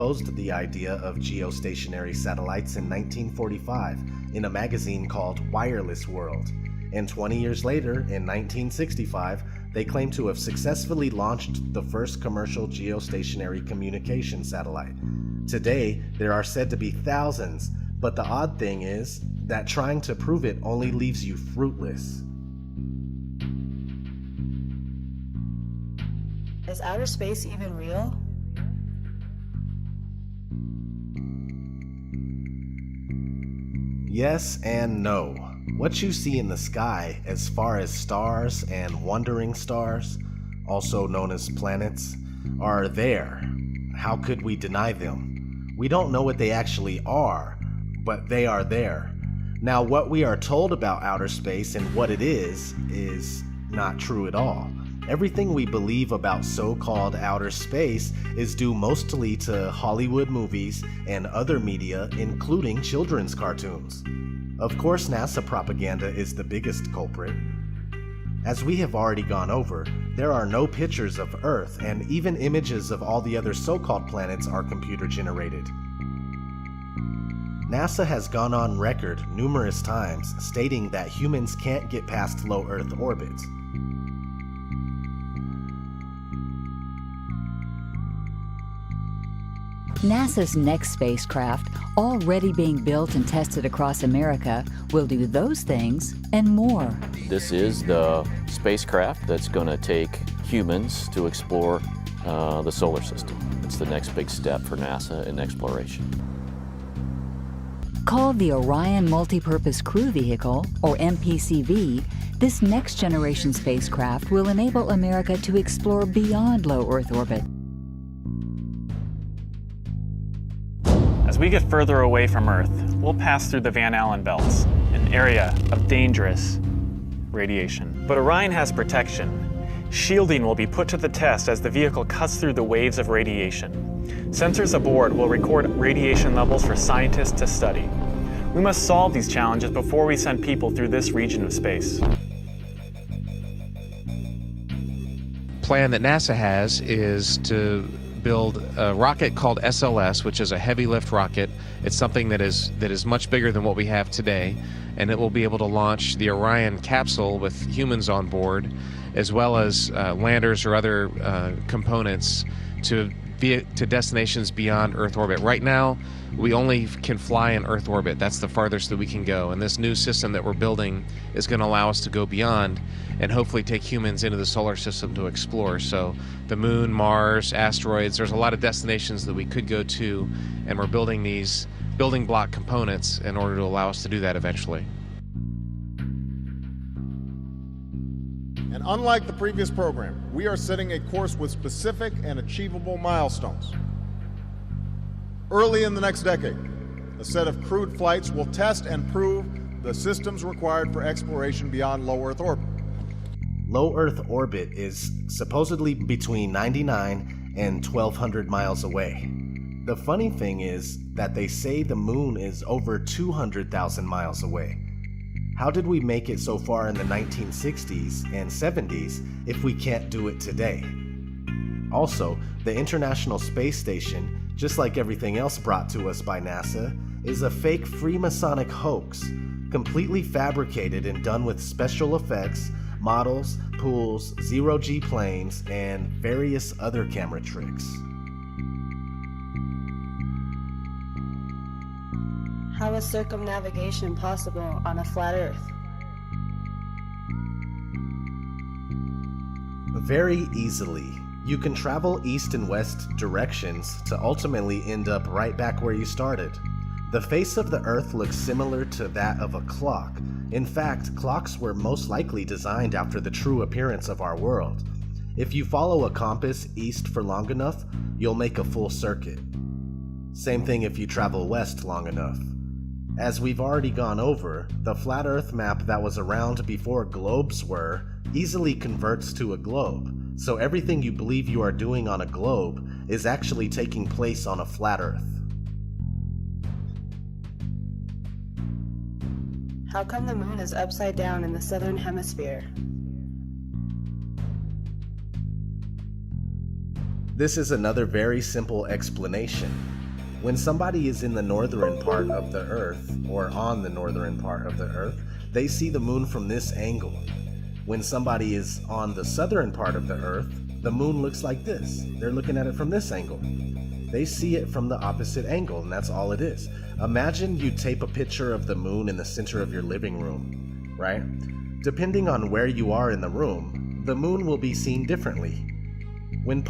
proposed the idea of geostationary satellites in 1945 in a magazine called Wireless World. And 20 years later, in 1965, they claim to have successfully launched the first commercial geostationary communication satellite. Today, there are said to be thousands, but the odd thing is that trying to prove it only leaves you fruitless. Is outer space even real? Yes and no. What you see in the sky, as far as stars and wandering stars, also known as planets, are there. How could we deny them? We don't know what they actually are, but they are there. Now, what we are told about outer space and what it is not true at all. Everything we believe about so-called outer space is due mostly to Hollywood movies and other media, including children's cartoons. Of course, NASA propaganda is the biggest culprit. As we have already gone over, there are no pictures of Earth, and even images of all the other so-called planets are computer-generated. NASA has gone on record numerous times stating that humans can't get past low Earth orbit. NASA's next spacecraft, already being built and tested across America, will do those things and more. This is the spacecraft that's going to take humans to explore the solar system. It's the next big step for NASA in exploration. Called the Orion Multipurpose Crew Vehicle, or MPCV, this next-generation spacecraft will enable America to explore beyond low Earth orbit. As we get further away from Earth, we'll pass through the Van Allen belts, an area of dangerous radiation. But Orion has protection. Shielding will be put to the test as the vehicle cuts through the waves of radiation. Sensors aboard will record radiation levels for scientists to study. We must solve these challenges before we send people through this region of space. Plan that NASA has is to build a rocket called SLS, which is a heavy lift rocket. It's something that is much bigger than what we have today, and it will be able to launch the Orion capsule with humans on board, as well as landers or other components to destinations beyond Earth orbit. Right now, we only can fly in Earth orbit. That's the farthest that we can go. And this new system that we're building is going to allow us to go beyond and hopefully take humans into the solar system to explore. So the moon, Mars, asteroids, there's a lot of destinations that we could go to, and we're building these building block components in order to allow us to do that eventually. And unlike the previous program, we are setting a course with specific and achievable milestones. Early in the next decade, a set of crewed flights will test and prove the systems required for exploration beyond low Earth orbit. Low Earth orbit is supposedly between 99 and 1,200 miles away. The funny thing is that they say the moon is over 200,000 miles away. How did we make it so far in the 1960s and 70s if we can't do it today? Also, the International Space Station, just like everything else brought to us by NASA, is a fake Freemasonic hoax, completely fabricated and done with special effects, models, pools, zero-G planes, and various other camera tricks. How is circumnavigation possible on a flat Earth? Very easily. You can travel east and west directions to ultimately end up right back where you started. The face of the Earth looks similar to that of a clock. In fact, clocks were most likely designed after the true appearance of our world. If you follow a compass east for long enough, you'll make a full circuit. Same thing if you travel west long enough. As we've already gone over, the flat Earth map that was around before globes were easily converts to a globe, so everything you believe you are doing on a globe is actually taking place on a flat Earth. How come the moon is upside down in the southern hemisphere? This is another very simple explanation. When somebody is in the northern part of the Earth, or on the northern part of the Earth, they see the moon from this angle. When somebody is on the southern part of the Earth, the moon looks like this. They're looking at it from this angle. They see it from the opposite angle, and that's all it is. Imagine you tape a picture of the moon in the center of your living room, right? Depending on where you are in the room, the moon will be seen differently. When